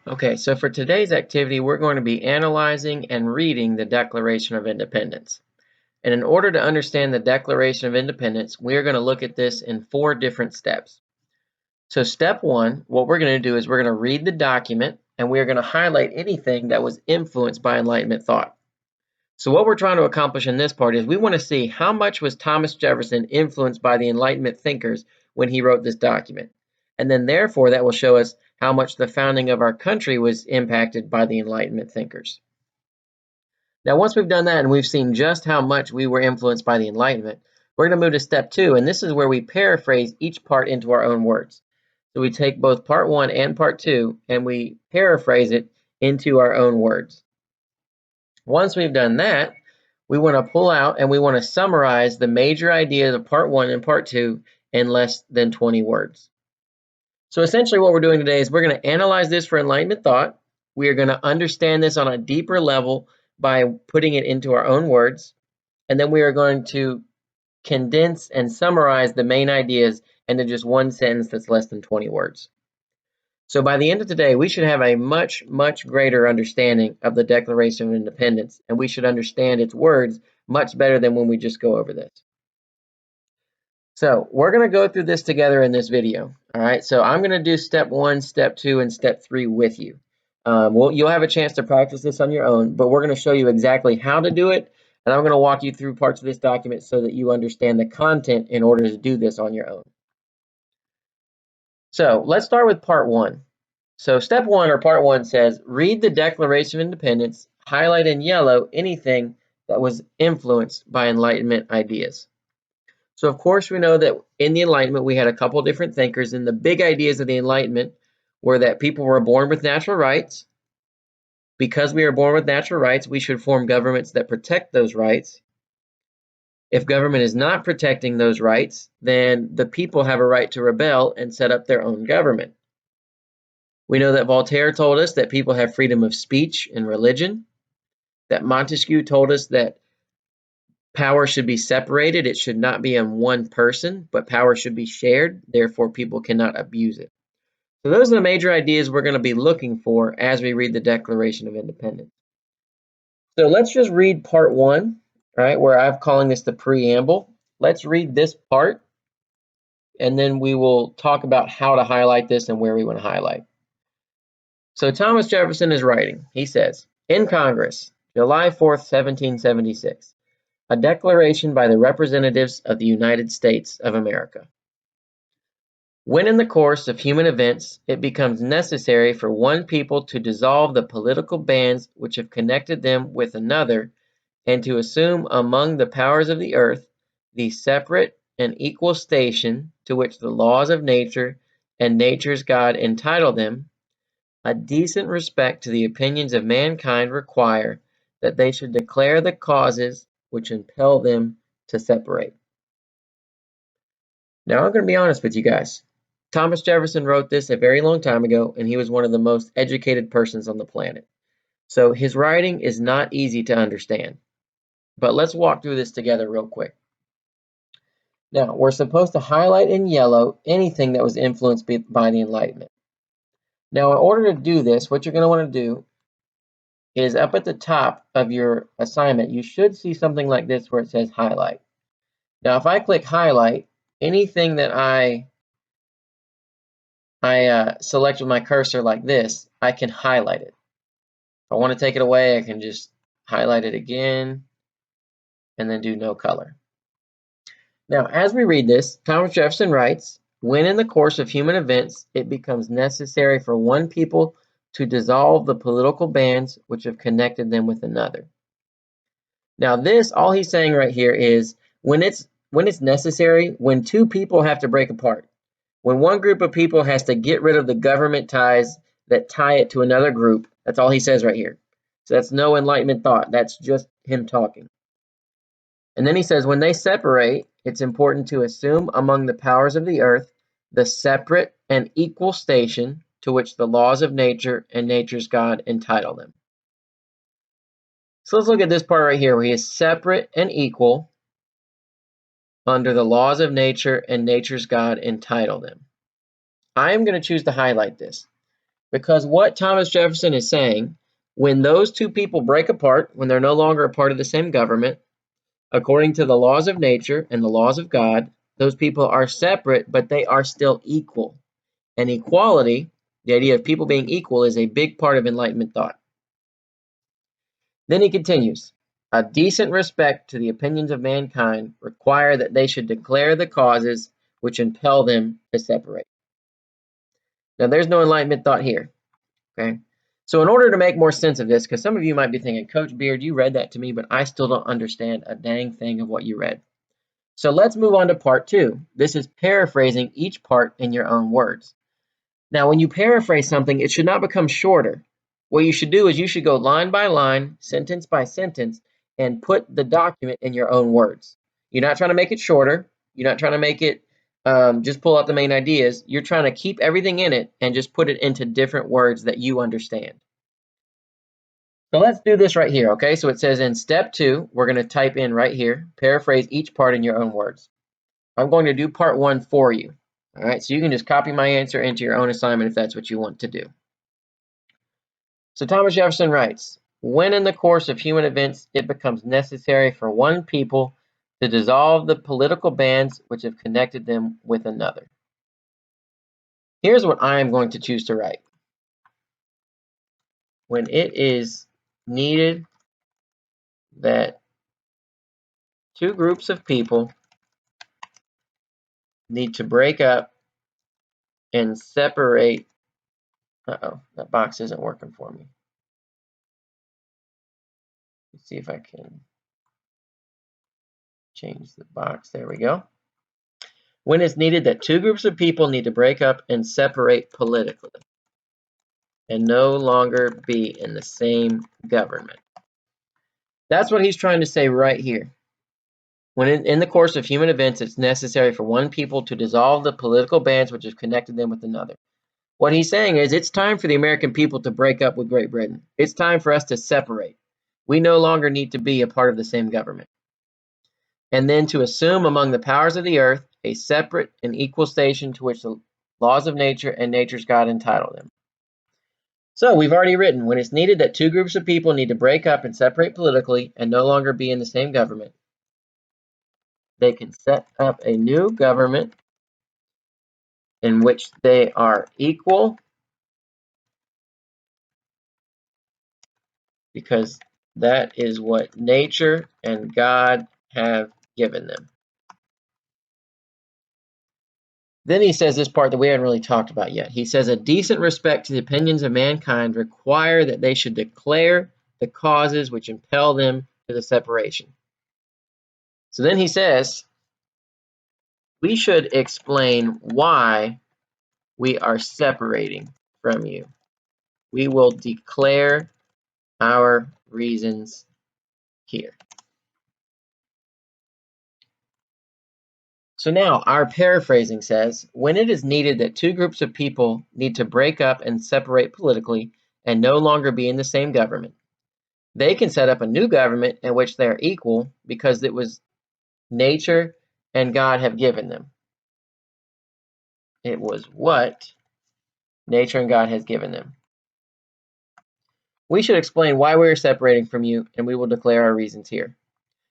Okay, so for today's activity, we're going to be analyzing and reading the Declaration of Independence. And in order to understand the Declaration of Independence, we're going to look at this in 4 different steps. So step 1, what we're going to do is we're going to read the document and we're going to highlight anything that was influenced by Enlightenment thought. So what we're trying to accomplish in this part is we want to see how much was Thomas Jefferson influenced by the Enlightenment thinkers when he wrote this document. And then therefore that will show us how much the founding of our country was impacted by the Enlightenment thinkers. Now once we've done that and we've seen just how much we were influenced by the Enlightenment, we're going to move to step 2, and this is where we paraphrase each part into our own words. So we take both part 1 and part 2 and we paraphrase it into our own words. Once we've done that, we want to pull out and we want to summarize the major ideas of part 1 and part 2 in less than 20 words. So essentially what we're doing today is we're going to analyze this for Enlightenment thought. We are going to understand this on a deeper level by putting it into our own words. And then we are going to condense and summarize the main ideas into just one sentence that's less than 20 words. So by the end of today, we should have a much, much greater understanding of the Declaration of Independence, and we should understand its words much better than when we just go over this. So we're going to go through this together in this video. All right, so I'm going to do step 1, step 2, and step 3 with you. You'll have a chance to practice this on your own, but we're going to show you exactly how to do it, and I'm going to walk you through parts of this document so that you understand the content in order to do this on your own. So let's start with part 1. So step 1 or part 1 says, read the Declaration of Independence, highlight in yellow anything that was influenced by Enlightenment ideas. So of course we know that in the Enlightenment we had a couple different thinkers, and the big ideas of the Enlightenment were that people were born with natural rights. Because we are born with natural rights, we should form governments that protect those rights. If government is not protecting those rights, then the people have a right to rebel and set up their own government. We know that Voltaire told us that people have freedom of speech and religion, that Montesquieu told us that power should be separated. It should not be in one person, but power should be shared. Therefore, people cannot abuse it. So those are the major ideas we're going to be looking for as we read the Declaration of Independence. So let's just read part 1, right, where I'm calling this the preamble. Let's read this part, and then we will talk about how to highlight this and where we want to highlight. So Thomas Jefferson is writing. He says, in Congress, July 4th, 1776, a declaration by the representatives of the United States of America. When in the course of human events it becomes necessary for one people to dissolve the political bands which have connected them with another, and to assume among the powers of the earth the separate and equal station to which the laws of nature and nature's God entitle them, a decent respect to the opinions of mankind require that they should declare the causes which impel them to separate. Now, I'm going to be honest with you guys. Thomas Jefferson wrote this a very long time ago, and he was one of the most educated persons on the planet. So his writing is not easy to understand. But let's walk through this together real quick. Now, we're supposed to highlight in yellow anything that was influenced by the Enlightenment. Now, in order to do this, what you're going to want to do is up at the top of your assignment, you should see something like this where it says highlight. Now, if I click highlight, anything that I select with my cursor like this, I can highlight it. If I want to take it away, I can just highlight it again and then do no color. Now, as we read this, Thomas Jefferson writes, when in the course of human events it becomes necessary for one people to dissolve the political bands which have connected them with another. Now this, all he's saying right here is when it's necessary, when two people have to break apart, when one group of people has to get rid of the government ties that tie it to another group, that's all he says right here. So that's no Enlightenment thought, that's just him talking. And then he says, when they separate, it's important to assume among the powers of the earth the separate and equal station to which the laws of nature and nature's God entitle them. So let's look at this part right here where he is separate and equal under the laws of nature and nature's God entitle them. I am going to choose to highlight this. Because what Thomas Jefferson is saying, when those two people break apart, when they're no longer a part of the same government, according to the laws of nature and the laws of God, those people are separate, but they are still equal. And equality, the idea of people being equal, is a big part of Enlightenment thought. Then he continues, a decent respect to the opinions of mankind require that they should declare the causes which impel them to separate. Now, there's no Enlightenment thought here. Okay. So in order to make more sense of this, because some of you might be thinking, Coach Beard, you read that to me, but I still don't understand a dang thing of what you read. So let's move on to part 2. This is paraphrasing each part in your own words. Now, when you paraphrase something, it should not become shorter. What you should do is you should go line by line, sentence by sentence, and put the document in your own words. You're not trying to make it shorter. You're not trying to make it just pull out the main ideas. You're trying to keep everything in it and just put it into different words that you understand. So let's do this right here, okay? So it says in step 2, we're going to type in right here, paraphrase each part in your own words. I'm going to do part 1 for you. All right, so you can just copy my answer into your own assignment if that's what you want to do. So Thomas Jefferson writes, when in the course of human events it becomes necessary for one people to dissolve the political bands which have connected them with another. Here's what I am going to choose to write. When it is needed that two groups of people need to break up and separate. Uh-oh, that box isn't working for me. Let's see if I can change the box. There we go. When it's needed that two groups of people need to break up and separate politically and no longer be in the same government. That's what he's trying to say right here. When in the course of human events, it's necessary for one people to dissolve the political bands which have connected them with another. What he's saying is it's time for the American people to break up with Great Britain. It's time for us to separate. We no longer need to be a part of the same government. And then to assume among the powers of the earth a separate and equal station to which the laws of nature and nature's God entitle them. So we've already written, when it's needed that two groups of people need to break up and separate politically and no longer be in the same government, they can set up a new government in which they are equal because that is what nature and God have given them. Then he says this part that we haven't really talked about yet. He says, a decent respect to the opinions of mankind require that they should declare the causes which impel them to the separation. So then he says, we should explain why we are separating from you. We will declare our reasons here. So now our paraphrasing says, when it is needed that two groups of people need to break up and separate politically and no longer be in the same government, they can set up a new government in which they are equal because it was nature and God have given them. It was what nature and God has given them. We should explain why we are separating from you, and we will declare our reasons here.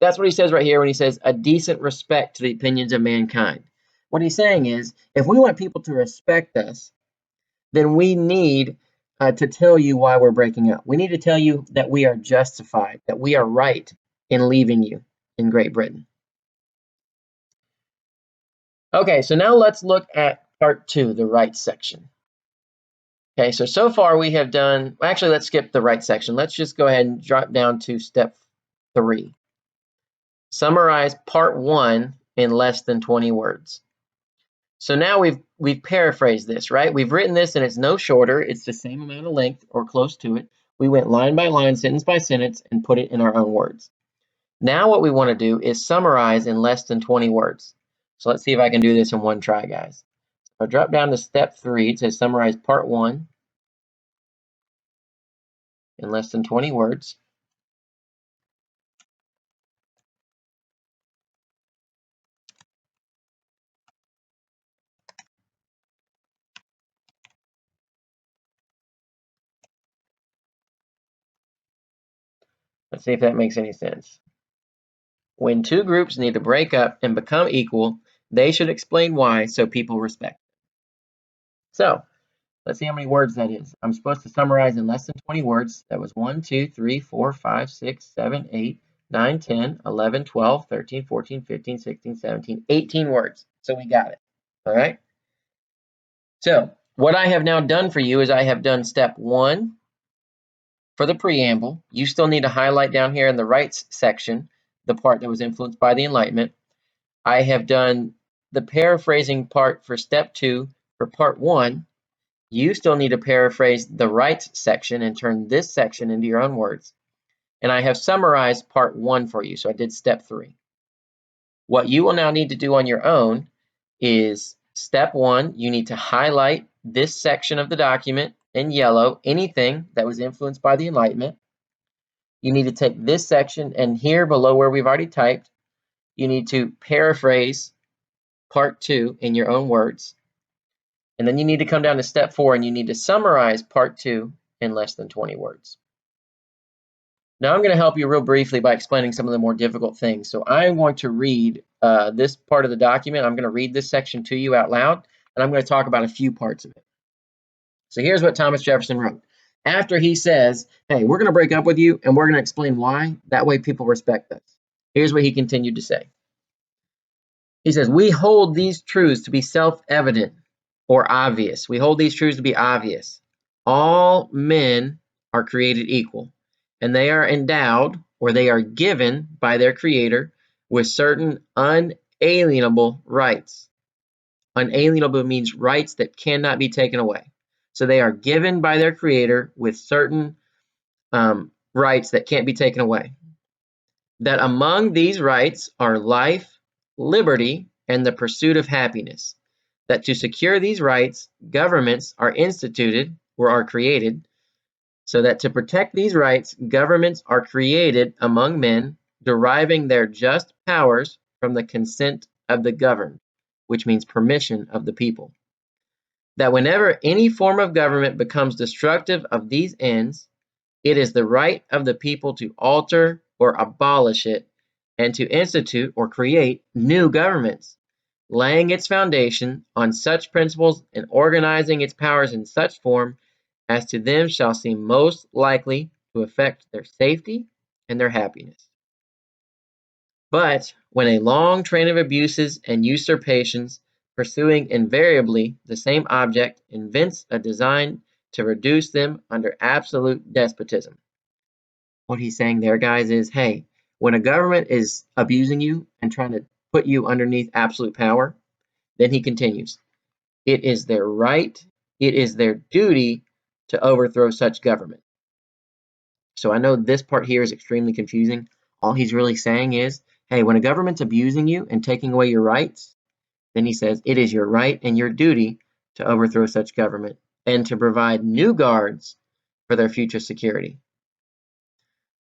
That's what he says right here when he says a decent respect to the opinions of mankind. What he's saying is, if we want people to respect us, then we need to tell you why we're breaking up. We need to tell you that we are justified, that we are right in leaving you in Great Britain. Okay, so now let's look at part 2, the right section. Okay, so far we have done, actually let's skip the right section. Let's just go ahead and drop down to step 3. Summarize part 1 in less than 20 words. So now we've paraphrased this, right? We've written this and it's no shorter. It's the same amount of length or close to it. We went line by line, sentence by sentence, and put it in our own words. Now what we want to do is summarize in less than 20 words. So let's see if I can do this in one try, guys. I'll drop down to step 3. It says summarize part 1 in less than 20 words. Let's see if that makes any sense. When two groups need to break up and become equal, they should explain why so people respect them. So, let's see how many words that is. I'm supposed to summarize in less than 20 words. That was 1, 2, 3, 4, 5, 6, 7, 8, 9, 10, 11, 12, 13, 14, 15, 16, 17, 18 words. So we got it. All right. So what I have now done for you is I have done step 1 for the preamble. You still need to highlight down here in the rights section the part that was influenced by the Enlightenment. I have done the paraphrasing part for step 2 for part 1. You still need to paraphrase the rights section and turn this section into your own words. And I have summarized part 1 for you. So I did step 3. What you will now need to do on your own is step 1, you need to highlight this section of the document in yellow, anything that was influenced by the Enlightenment. You need to take this section and here below where we've already typed, you need to paraphrase part 2 in your own words. And then you need to come down to step 4 and you need to summarize part 2 in less than 20 words. Now I'm going to help you real briefly by explaining some of the more difficult things. So I'm going to read this part of the document. I'm going to read this section to you out loud, and I'm going to talk about a few parts of it. So here's what Thomas Jefferson wrote. After he says, hey, we're going to break up with you, and we're going to explain why. That way people respect us. Here's what he continued to say. He says, we hold these truths to be self-evident or obvious. We hold these truths to be obvious. All men are created equal, and they are endowed or they are given by their Creator with certain unalienable rights. Unalienable means rights that cannot be taken away. So they are given by their Creator with certain rights that can't be taken away. That among these rights are life, liberty, and the pursuit of happiness. That to secure these rights, governments are instituted or are created, so that to protect these rights, governments are created among men, deriving their just powers from the consent of the governed, which means permission of the people. That whenever any form of government becomes destructive of these ends, it is the right of the people to alter or abolish it and to institute or create new governments, laying its foundation on such principles and organizing its powers in such form as to them shall seem most likely to affect their safety and their happiness. But when a long train of abuses and usurpations, pursuing invariably the same object, invents a design to reduce them under absolute despotism. What he's saying there, guys, is, hey, when a government is abusing you and trying to put you underneath absolute power, then he continues, it is their right, it is their duty to overthrow such government. So I know this part here is extremely confusing. All he's really saying is, hey, when a government's abusing you and taking away your rights, then he says it is your right and your duty to overthrow such government and to provide new guards for their future security.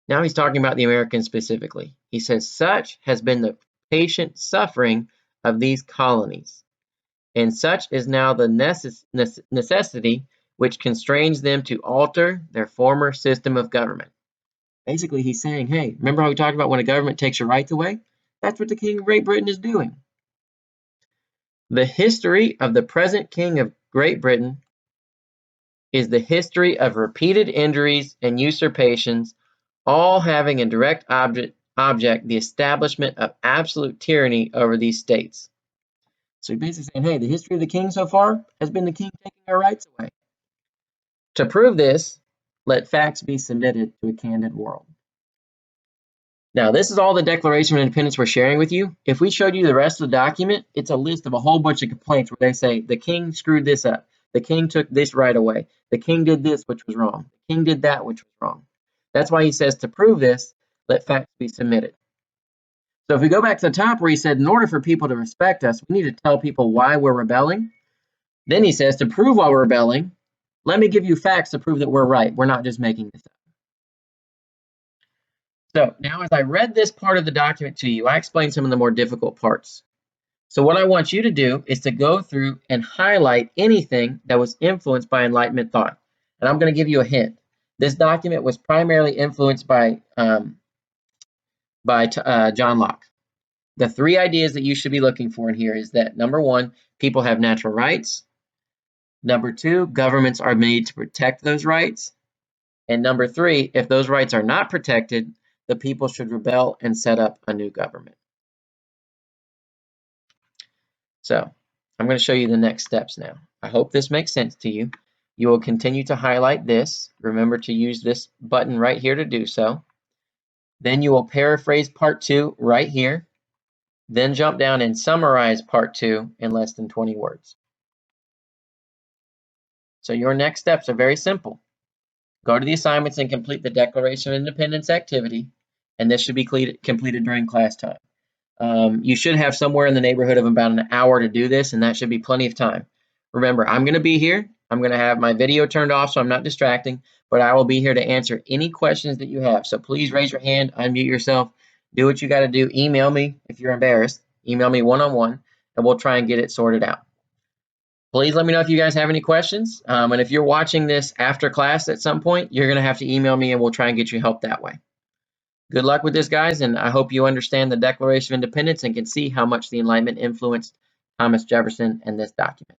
Now he's talking about the Americans specifically. He says, such has been the patient suffering of these colonies, and such is now the necessity which constrains them to alter their former system of government. Basically, he's saying, hey, remember how we talked about when a government takes your rights away? That's what the King of Great Britain is doing. The history of the present King of Great Britain is the history of repeated injuries and usurpations, all having a direct object the establishment of absolute tyranny over these states. So he's basically saying, hey, the history of the king so far has been the king taking our rights away. To prove this, let facts be submitted to a candid world. Now, this is all the Declaration of Independence we're sharing with you. If we showed you the rest of the document, it's a list of a whole bunch of complaints where they say the king screwed this up. The king took this right away. The king did this, which was wrong. The king did that, which was wrong. That's why he says to prove this, let facts be submitted. So if we go back to the top where he said, in order for people to respect us, we need to tell people why we're rebelling. Then he says, to prove why we're rebelling, let me give you facts to prove that we're right. We're not just making this up. So now as I read this part of the document to you, I explained some of the more difficult parts. So what I want you to do is to go through and highlight anything that was influenced by Enlightenment thought. And I'm going to give you a hint. This document was primarily influenced by John Locke. The three ideas that you should be looking for in here is that number one, people have natural rights. Number two, governments are made to protect those rights. And number three, if those rights are not protected, the people should rebel and set up a new government. So I'm going to show you the next steps now. I hope this makes sense to you. You will continue to highlight this. Remember to use this button right here to do so. Then you will paraphrase part 2 right here. Then jump down and summarize part 2 in less than 20 words. So your next steps are very simple. Go to the assignments and complete the Declaration of Independence activity, and this should be completed during class time. You should have somewhere in the neighborhood of about an hour to do this, and that should be plenty of time. Remember, I'm going to be here. I'm going to have my video turned off so I'm not distracting, but I will be here to answer any questions that you have. So please raise your hand, unmute yourself, do what you got to do. Email me if you're embarrassed. Email me one-on-one, and we'll try and get it sorted out. Please let me know if you guys have any questions. And if you're watching this after class at some point, you're going to have to email me, and we'll try and get you help that way. Good luck with this, guys, and I hope you understand the Declaration of Independence and can see how much the Enlightenment influenced Thomas Jefferson and this document.